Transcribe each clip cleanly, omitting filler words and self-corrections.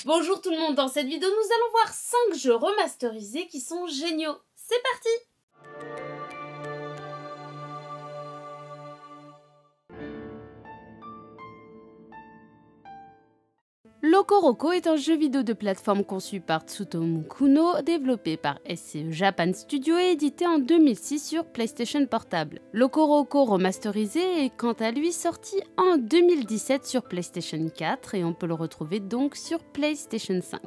Bonjour tout le monde, dans cette vidéo nous allons voir 5 jeux remasterisés qui sont géniaux. C'est parti! Loco Roco est un jeu vidéo de plateforme conçu par Tsutomu Kuno, développé par SCE Japan Studio et édité en 2006 sur PlayStation Portable. Loco Roco remasterisé est quant à lui sorti en 2017 sur PlayStation 4 et on peut le retrouver donc sur PlayStation 5.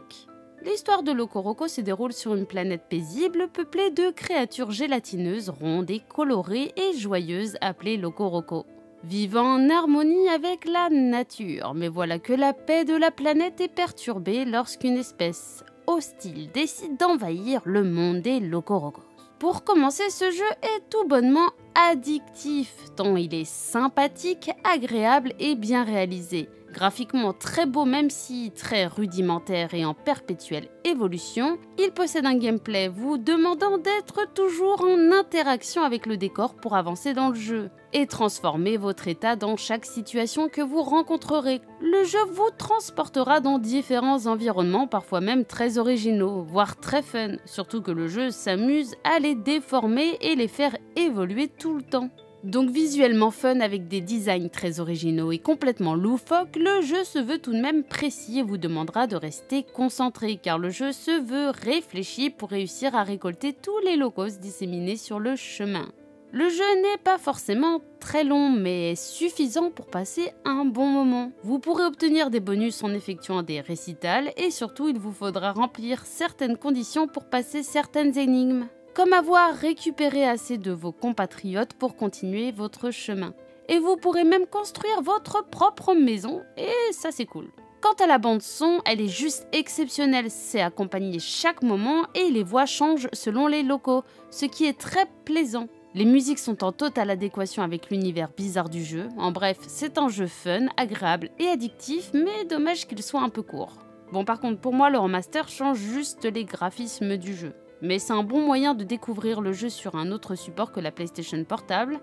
L'histoire de Loco Roco se déroule sur une planète paisible peuplée de créatures gélatineuses, rondes et colorées et joyeuses appelées Loco Roco. Vivant en harmonie avec la nature, mais voilà que la paix de la planète est perturbée lorsqu'une espèce hostile décide d'envahir le monde des Loco-Rocos. Pour commencer, ce jeu est tout bonnement addictif, tant il est sympathique, agréable et bien réalisé. Graphiquement très beau même si très rudimentaire et en perpétuelle évolution, il possède un gameplay vous demandant d'être toujours en interaction avec le décor pour avancer dans le jeu et transformer votre état dans chaque situation que vous rencontrerez. Le jeu vous transportera dans différents environnements, parfois même très originaux, voire très fun, surtout que le jeu s'amuse à les déformer et les faire évoluer tout le temps. Donc visuellement fun avec des designs très originaux et complètement loufoques, le jeu se veut tout de même précis et vous demandera de rester concentré car le jeu se veut réfléchi pour réussir à récolter tous les locos disséminés sur le chemin. Le jeu n'est pas forcément très long mais suffisant pour passer un bon moment. Vous pourrez obtenir des bonus en effectuant des récitals et surtout il vous faudra remplir certaines conditions pour passer certaines énigmes, comme avoir récupéré assez de vos compatriotes pour continuer votre chemin. Et vous pourrez même construire votre propre maison, et ça c'est cool. Quant à la bande son, elle est juste exceptionnelle, c'est accompagné chaque moment et les voix changent selon les locaux, ce qui est très plaisant. Les musiques sont en totale adéquation avec l'univers bizarre du jeu, en bref, c'est un jeu fun, agréable et addictif, mais dommage qu'il soit un peu court. Bon par contre pour moi le remaster change juste les graphismes du jeu. Mais c'est un bon moyen de découvrir le jeu sur un autre support que la PlayStation Portable,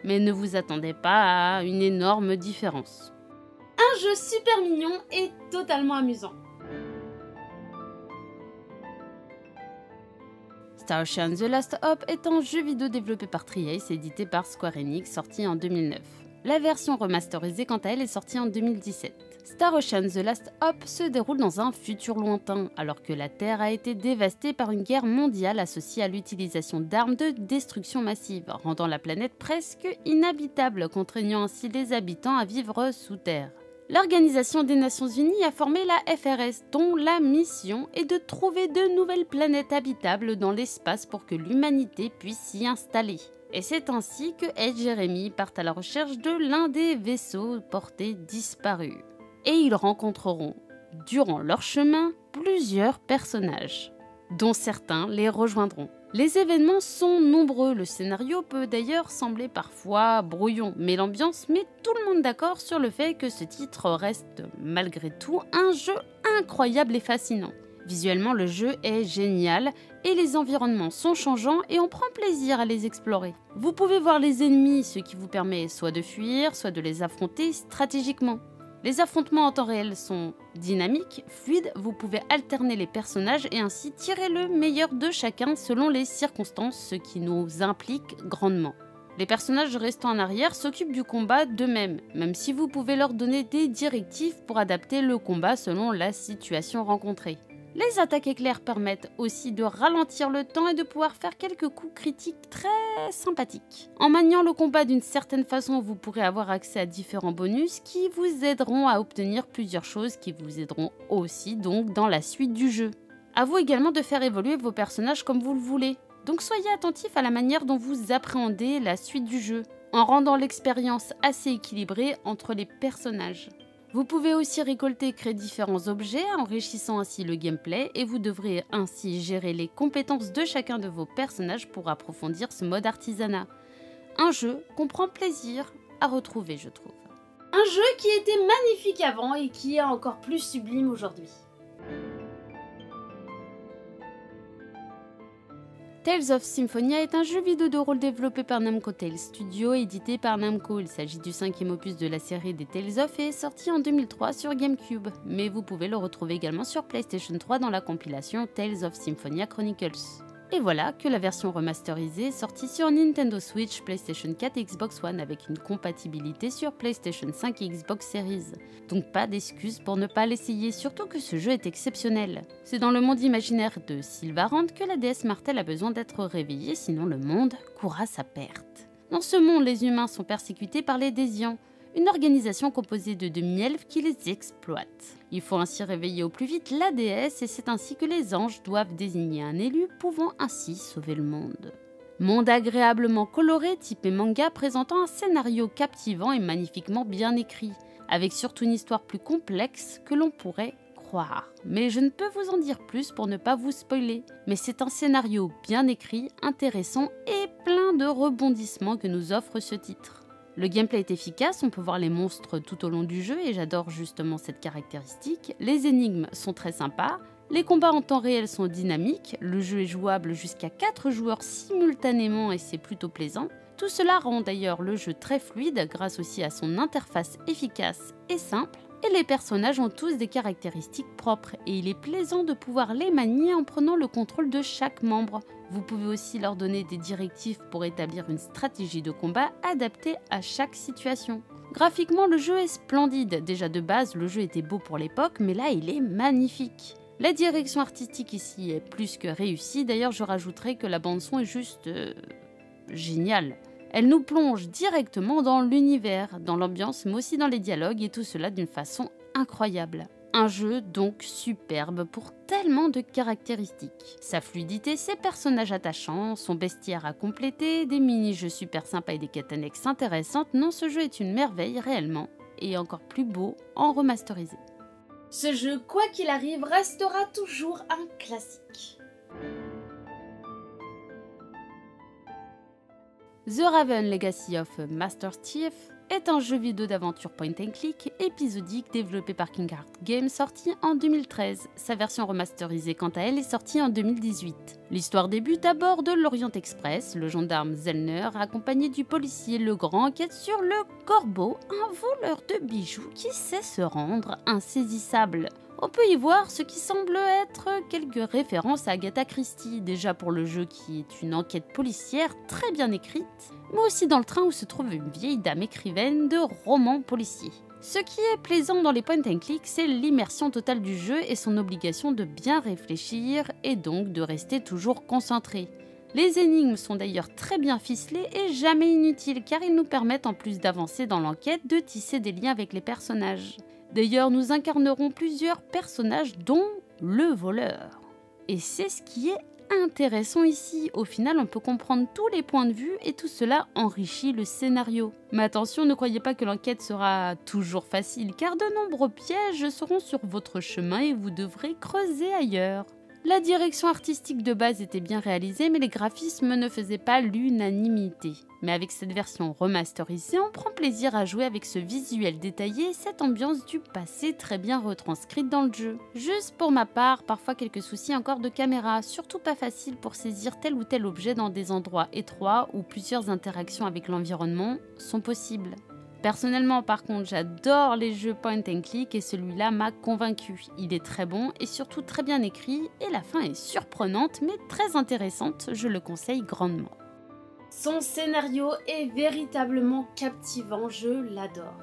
mais ne vous attendez pas à une énorme différence. Un jeu super mignon et totalement amusant. Star Ocean The Last Hop est un jeu vidéo développé par Tri-Ace et édité par Square Enix, sorti en 2009. La version remasterisée quant à elle est sortie en 2017. Star Ocean The Last Hop se déroule dans un futur lointain, alors que la Terre a été dévastée par une guerre mondiale associée à l'utilisation d'armes de destruction massive, rendant la planète presque inhabitable, contraignant ainsi les habitants à vivre sous terre. L'Organisation des Nations Unies a formé la FRS, dont la mission est de trouver de nouvelles planètes habitables dans l'espace pour que l'humanité puisse s'y installer. Et c'est ainsi que Ed et Jeremy partent à la recherche de l'un des vaisseaux portés disparus. Et ils rencontreront, durant leur chemin, plusieurs personnages, dont certains les rejoindront. Les événements sont nombreux, le scénario peut d'ailleurs sembler parfois brouillon, mais l'ambiance met tout le monde d'accord sur le fait que ce titre reste malgré tout un jeu incroyable et fascinant. Visuellement, le jeu est génial et les environnements sont changeants et on prend plaisir à les explorer. Vous pouvez voir les ennemis, ce qui vous permet soit de fuir, soit de les affronter stratégiquement. Les affrontements en temps réel sont dynamiques, fluides, vous pouvez alterner les personnages et ainsi tirer le meilleur de chacun selon les circonstances, ce qui nous implique grandement. Les personnages restant en arrière s'occupent du combat d'eux-mêmes, même si vous pouvez leur donner des directives pour adapter le combat selon la situation rencontrée. Les attaques éclairs permettent aussi de ralentir le temps et de pouvoir faire quelques coups critiques très sympathiques. En maniant le combat d'une certaine façon, vous pourrez avoir accès à différents bonus qui vous aideront à obtenir plusieurs choses qui vous aideront aussi donc dans la suite du jeu. À vous également de faire évoluer vos personnages comme vous le voulez. Donc soyez attentifs à la manière dont vous appréhendez la suite du jeu, en rendant l'expérience assez équilibrée entre les personnages. Vous pouvez aussi récolter et créer différents objets, enrichissant ainsi le gameplay, et vous devrez ainsi gérer les compétences de chacun de vos personnages pour approfondir ce mode artisanat. Un jeu qu'on prend plaisir à retrouver, je trouve. Un jeu qui était magnifique avant et qui est encore plus sublime aujourd'hui. Tales of Symphonia est un jeu vidéo de rôle développé par Namco Tales Studio et édité par Namco. Il s'agit du 5e opus de la série des Tales of et est sorti en 2003 sur GameCube, mais vous pouvez le retrouver également sur PlayStation 3 dans la compilation Tales of Symphonia Chronicles. Et voilà que la version remasterisée est sortie sur Nintendo Switch, PlayStation 4 et Xbox One avec une compatibilité sur PlayStation 5 et Xbox Series. Donc pas d'excuses pour ne pas l'essayer, surtout que ce jeu est exceptionnel. C'est dans le monde imaginaire de Sylvarant que la déesse Martel a besoin d'être réveillée, sinon le monde court à sa perte. Dans ce monde, les humains sont persécutés par les Désians, une organisation composée de demi-elfes qui les exploite. Il faut ainsi réveiller au plus vite la déesse et c'est ainsi que les anges doivent désigner un élu pouvant ainsi sauver le monde. Monde agréablement coloré, typé manga, présentant un scénario captivant et magnifiquement bien écrit, avec surtout une histoire plus complexe que l'on pourrait croire. Mais je ne peux vous en dire plus pour ne pas vous spoiler. Mais c'est un scénario bien écrit, intéressant et plein de rebondissements que nous offre ce titre. Le gameplay est efficace, on peut voir les monstres tout au long du jeu et j'adore justement cette caractéristique. Les énigmes sont très sympas, les combats en temps réel sont dynamiques, le jeu est jouable jusqu'à 4 joueurs simultanément et c'est plutôt plaisant. Tout cela rend d'ailleurs le jeu très fluide grâce aussi à son interface efficace et simple. Et les personnages ont tous des caractéristiques propres et il est plaisant de pouvoir les manier en prenant le contrôle de chaque membre. Vous pouvez aussi leur donner des directives pour établir une stratégie de combat adaptée à chaque situation. Graphiquement, le jeu est splendide. Déjà de base, le jeu était beau pour l'époque, mais là, il est magnifique. La direction artistique ici est plus que réussie. D'ailleurs, je rajouterai que la bande-son est juste géniale. Elle nous plonge directement dans l'univers, dans l'ambiance, mais aussi dans les dialogues, et tout cela d'une façon incroyable. Un jeu donc superbe pour tellement de caractéristiques. Sa fluidité, ses personnages attachants, son bestiaire à compléter, des mini-jeux super sympas et des quêtes annexes intéressantes. Non, ce jeu est une merveille réellement, et encore plus beau en remasterisé. Ce jeu, quoi qu'il arrive, restera toujours un classique. The Raven Legacy of Master Chief est un jeu vidéo d'aventure point and click épisodique développé par King Art Games sorti en 2013. Sa version remasterisée quant à elle est sortie en 2018. L'histoire débute à bord de l'Orient Express. Le gendarme Zellner, accompagné du policier Legrand, enquête sur le Corbeau, un voleur de bijoux qui sait se rendre insaisissable. On peut y voir ce qui semble être quelques références à Agatha Christie, déjà pour le jeu qui est une enquête policière très bien écrite, mais aussi dans le train où se trouve une vieille dame écrivaine de romans policiers. Ce qui est plaisant dans les point and click, c'est l'immersion totale du jeu et son obligation de bien réfléchir et donc de rester toujours concentré. Les énigmes sont d'ailleurs très bien ficelées et jamais inutiles car ils nous permettent en plus d'avancer dans l'enquête de tisser des liens avec les personnages. D'ailleurs, nous incarnerons plusieurs personnages, dont le voleur. Et c'est ce qui est intéressant ici. Au final, on peut comprendre tous les points de vue et tout cela enrichit le scénario. Mais attention, ne croyez pas que l'enquête sera toujours facile, car de nombreux pièges seront sur votre chemin et vous devrez creuser ailleurs. La direction artistique de base était bien réalisée, mais les graphismes ne faisaient pas l'unanimité. Mais avec cette version remasterisée, on prend plaisir à jouer avec ce visuel détaillé et cette ambiance du passé très bien retranscrite dans le jeu. Juste pour ma part, parfois quelques soucis encore de caméra, surtout pas facile pour saisir tel ou tel objet dans des endroits étroits où plusieurs interactions avec l'environnement sont possibles. Personnellement, par contre, j'adore les jeux point and click et celui-là m'a convaincu. Il est très bon et surtout très bien écrit et la fin est surprenante mais très intéressante, je le conseille grandement. Son scénario est véritablement captivant, je l'adore.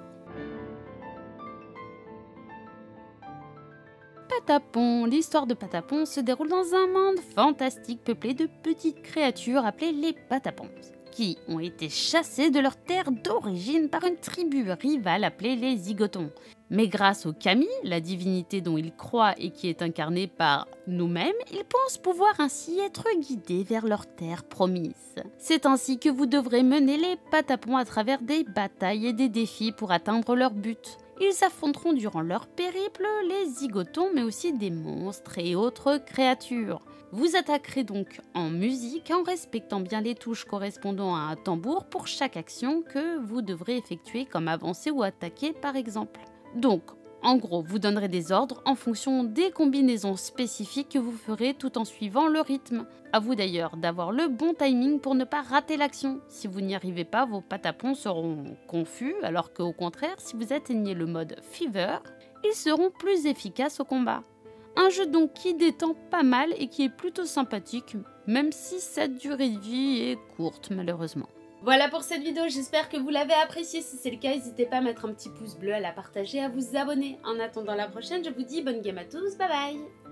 Patapon. L'histoire de Patapon se déroule dans un monde fantastique peuplé de petites créatures appelées les Patapons, qui ont été chassés de leur terre d'origine par une tribu rivale appelée les Zygotons. Mais grâce au Kami, la divinité dont ils croient et qui est incarnée par nous-mêmes, ils pensent pouvoir ainsi être guidés vers leur terre promise. C'est ainsi que vous devrez mener les Patapons à travers des batailles et des défis pour atteindre leur but. Ils affronteront durant leur périple les Zygotons, mais aussi des monstres et autres créatures. Vous attaquerez donc en musique en respectant bien les touches correspondant à un tambour pour chaque action que vous devrez effectuer comme avancer ou attaquer par exemple. Donc, En gros, vous donnerez des ordres en fonction des combinaisons spécifiques que vous ferez tout en suivant le rythme. À vous d'ailleurs d'avoir le bon timing pour ne pas rater l'action. Si vous n'y arrivez pas, vos patapons seront confus, alors qu'au contraire, si vous atteignez le mode Fever, ils seront plus efficaces au combat. Un jeu donc qui détend pas mal et qui est plutôt sympathique, même si sa durée de vie est courte malheureusement. Voilà pour cette vidéo, j'espère que vous l'avez appréciée. Si c'est le cas, n'hésitez pas à mettre un petit pouce bleu, à la partager, à vous abonner. En attendant la prochaine, je vous dis bonne game à tous, bye bye.